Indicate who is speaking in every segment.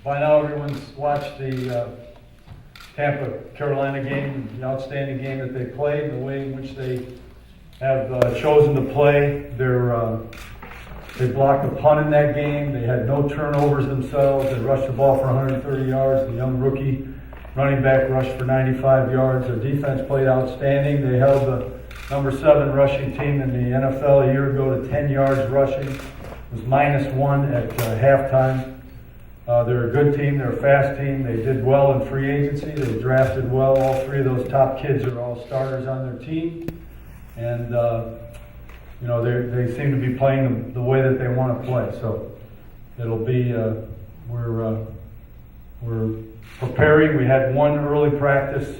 Speaker 1: By now, everyone's watched the Tampa-Carolina game, the outstanding game that they played, the way in which they have chosen to play. They blocked a punt in that game. They had no turnovers themselves. They rushed the ball for 130 yards. The young rookie running back rushed for 95 yards. Their defense played outstanding. They held the number 7 rushing team in the NFL a year ago to 10 yards rushing. It was -1 at halftime. They're a good team. They're a fast team. They did well in free agency. They drafted well. All 3 of those top kids are all starters on their team. And, they seem to be playing the way that they want to play. So it'll be, we're preparing. We had one early practice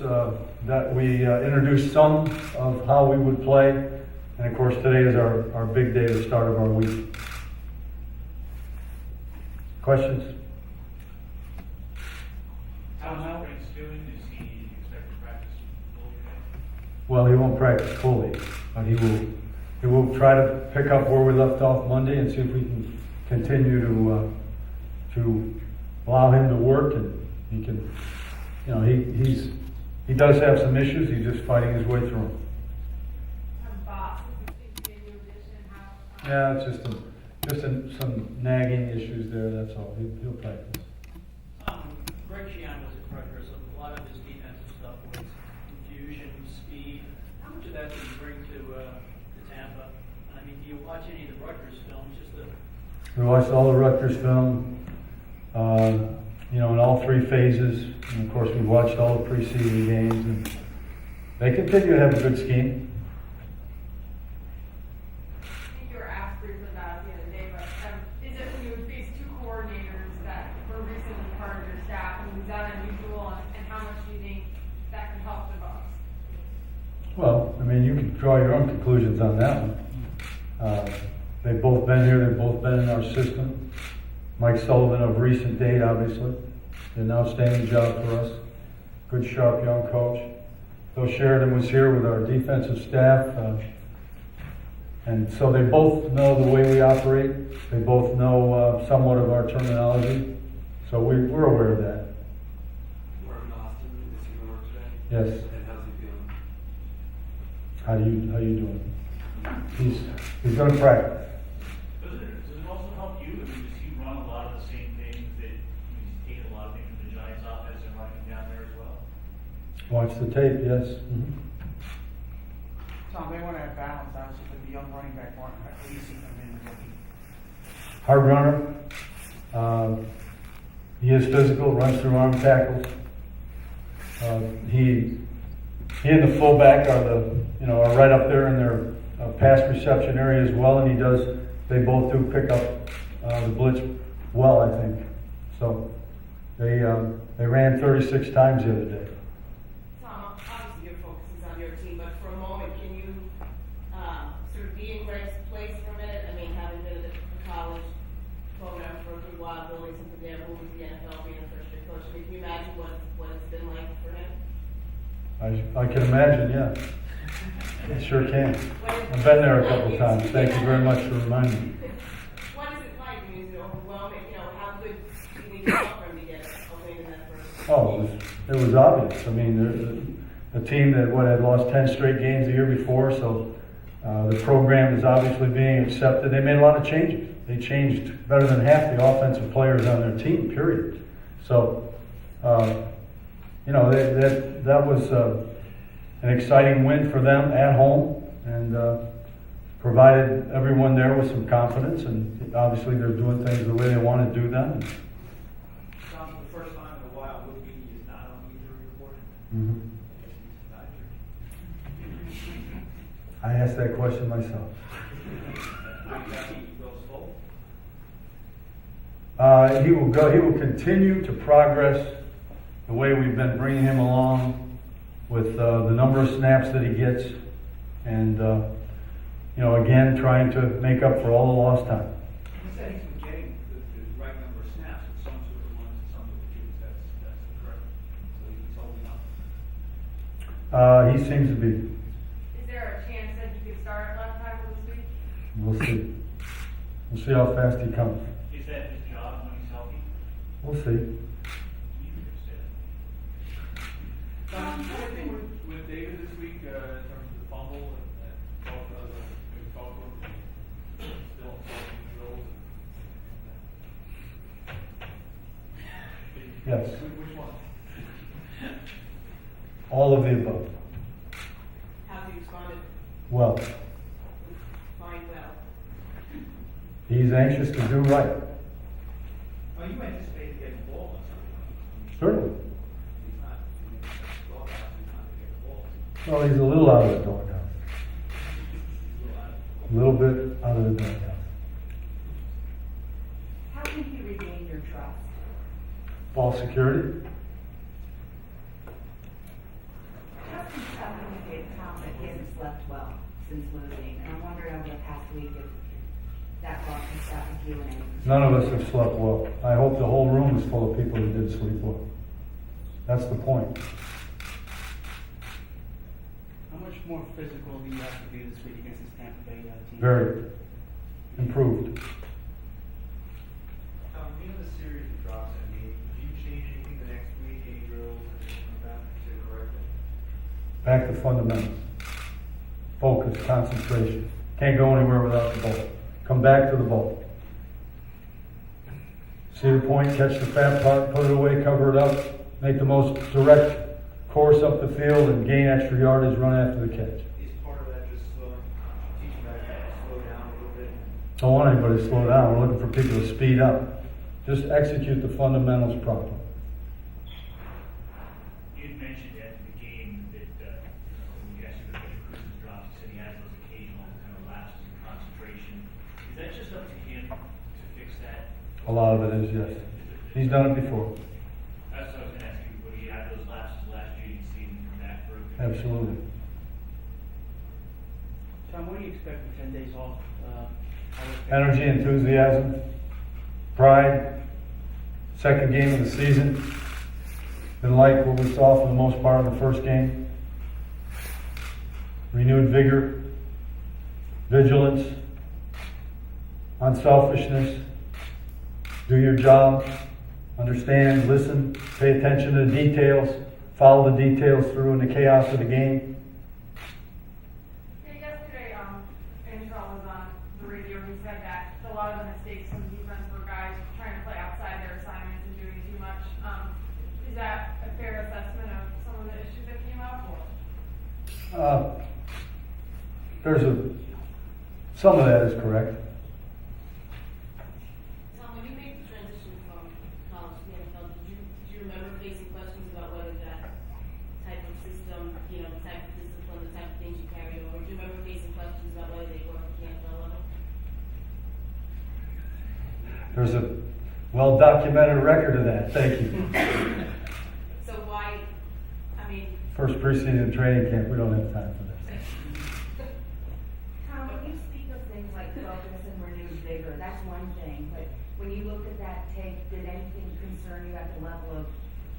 Speaker 1: that we introduced some of how we would play. And of course, today is our big day, the start of our week. Questions?
Speaker 2: How's Frank's doing? Is he expected to practice fully?
Speaker 1: Well, he won't practice fully, but he will try to pick up where we left off Monday and see if we can continue to allow him to work, and he can, he does have some issues. He's just fighting his way through them. Yeah, it's just some nagging issues there. That's all. He'll practice.
Speaker 3: Greg Sheehan was at Rutgers, so a lot of his defensive stuff was confusion, speed. How much of that do you bring to Tampa? I mean, do you watch any of the Rutgers films?
Speaker 1: We watched all the Rutgers film, in all 3 phases. And of course, we watched all the preseason games, and they continue to have a good scheme.
Speaker 4: I think you were asked briefly about it the other day, but is it when you would face 2 coordinators that were recently part of your staff? I mean, is that unusual, and how much do you think that could help the Bucs?
Speaker 1: Well, you can draw your own conclusions on that one. They've both been here. They've both been in our system. Mike Sullivan of recent date, obviously, did an outstanding job for us. Good, sharp, young coach. Bill Sheridan was here with our defensive staff. And so they both know the way we operate. They both know somewhat of our terminology. So we're aware of that.
Speaker 5: Marvin Austin is going to work today?
Speaker 1: Yes.
Speaker 5: And how's he feeling?
Speaker 1: How you doing? He's going to practice.
Speaker 2: Does it also help you? I mean, does he run a lot of the same things that he's taken a lot of things from the Giants offense and running down there as well?
Speaker 1: Watch the tape, yes. Mm-hmm.
Speaker 6: Tom, they want to have balance, obviously, with the young running back Martin. How do you see him in the rookie?
Speaker 1: Hard runner. He is physical, runs through arm tackles. He and the fullback are right up there in their pass reception area as well, and they both do pick up the blitz well, I think. So they ran 36 times the other day.
Speaker 7: Tom, obviously your focus is on your team, but for a moment, can you sort of be in Greg's place for a minute? I mean, having been in the college program for a good while, building something there, moving to the NFL, being a first-year coach. I mean, can you imagine what it's been like for him?
Speaker 1: I can imagine, yeah. I sure can. I've been there a couple times. Thank you very much for reminding me.
Speaker 7: What is it like? I mean, is it overwhelming? How good do you need to help him to get a win in that first?
Speaker 1: Oh, it was obvious. I mean, a team that had lost 10 straight games the year before, so the program is obviously being accepted. They made a lot of changes. They changed better than half the offensive players on their team, period. So, that was an exciting win for them at home, and provided everyone there with some confidence, and obviously they're doing things the way they want to do them.
Speaker 3: Tom, for the first time in a while, Luke Beatty is not on the injury report.
Speaker 1: Mm-hmm. I asked that question myself. He will go. He will continue to progress the way we've been bringing him along with the number of snaps that he gets, and again trying to make up for all the lost time.
Speaker 3: He said he's been getting the right number of snaps, and some took the ones and some took the twos. That's correct. So he's holding up.
Speaker 1: He seems to be.
Speaker 4: Is there a chance that you could start at left tackle this week?
Speaker 1: We'll see. We'll see how fast he comes.
Speaker 2: Is that his job when he's healthy?
Speaker 1: We'll see.
Speaker 5: Tom, did you do anything with David this week, in terms of the fumble and talk about maybe Coughlin still on talking drills?
Speaker 1: Yes.
Speaker 5: Which one?
Speaker 1: All of the above.
Speaker 7: How's he responded?
Speaker 1: Well,
Speaker 7: Fine, well.
Speaker 1: he's anxious to do right.
Speaker 2: Well, you anticipate getting the ball on something.
Speaker 1: Certainly.
Speaker 2: He's not, he's not to get the ball.
Speaker 1: Well, he's a little out of the doghouse.
Speaker 2: He's a little out of
Speaker 1: A little bit out of the doghouse.
Speaker 8: How can he regain your trust?
Speaker 1: Ball security.
Speaker 8: Justin communicated Tom that he hasn't slept well since losing, and I'm wondering over the past week if that brought some stuff with you and anything.
Speaker 1: None of us have slept well. I hope the whole room is full of people who did sleep well. That's the point.
Speaker 6: How much more physical do you have to be this week against this Tampa Bay team?
Speaker 1: Very improved.
Speaker 5: Tom, you know the series of drops, I mean, do you change anything the next week, any drills, anything like that, to correct it?
Speaker 1: Back to fundamentals. Focus, concentration. Can't go anywhere without the ball. Come back to the ball. See the point, catch the fat part, put it away, cover it up, make the most direct course up the field, and gain extra yardage, run after the catch.
Speaker 5: Is part of that just teaching guys to slow down a little bit?
Speaker 1: Don't want anybody to slow down. We're looking for people to speed up. Just execute the fundamentals properly.
Speaker 2: You had mentioned after the game that, when you asked him about Cruz's drops, he said he has those occasional kind of lapses in concentration. Is that just up to him to fix that?
Speaker 1: A lot of it is, yes. He's done it before.
Speaker 2: That's what I was gonna ask you, when he had those lapses last year, you see him come back for a good.
Speaker 1: Absolutely.
Speaker 6: Tom, what do you expect with 10 days off?
Speaker 1: Energy, enthusiasm, pride. Second game of the season. Been like what we saw for the most part in the first game. Renewed vigor, vigilance, unselfishness. Do your job. Understand, listen, pay attention to the details. Follow the details through in the chaos of the game.
Speaker 4: Yeah, yesterday, Antrell was on the radio, he said that a lot of the mistakes in defense were guys trying to play outside their assignments and doing too much. Is that a fair assessment of some of the issues that came up, or?
Speaker 1: Some of that is correct.
Speaker 7: Tom, when you made the transition from college to the NFL, did you remember facing questions about whether that type of system, the type of discipline, the type of things you carried over? Do you remember facing questions about whether they work at the NFL level?
Speaker 1: There's a well-documented record of that. Thank you.
Speaker 7: So why,
Speaker 1: First preseason training camp, we don't have time for this.
Speaker 8: Tom, when you speak of things like focus and renewed vigor, that's one thing, but when you look at that tape, did anything concern you at the level of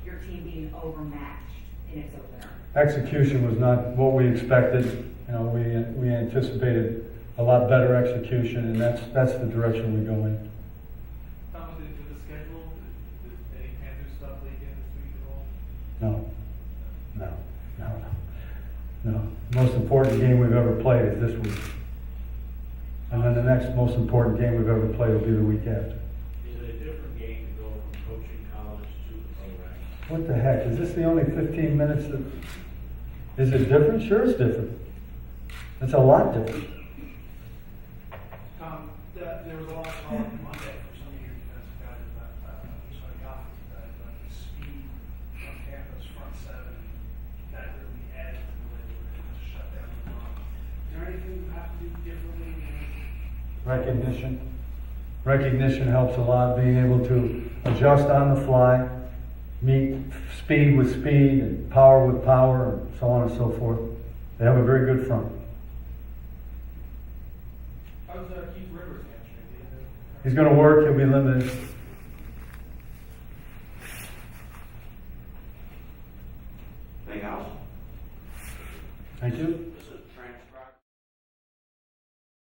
Speaker 8: your team being overmatched in its opener?
Speaker 1: Execution was not what we expected. We anticipated a lot better execution, and that's the direction we go in.
Speaker 5: Tom, with the schedule, did any Panthers stuff leak in this week at all?
Speaker 1: No. Most important game we've ever played is this week. And then the next most important game we've ever played will be the week after.
Speaker 2: Is it a different game to go from coaching college to the program?
Speaker 1: What the heck? Is this the only 15 minutes that... Is it different? Sure it's different. It's a lot different.
Speaker 9: Tom, there was a lot of talk on Monday for some of your defensive guys about some of the offensive guys about the speed on Tampa's front seven. That really added to the way they were able to shut down the run. Is there anything you have to do differently?
Speaker 1: Recognition helps a lot. Being able to adjust on the fly, meet speed with speed, and power with power, and so on and so forth. They have a very good front.
Speaker 9: How's Keith Rivers hamstring?
Speaker 1: He's going to work. He'll be limited.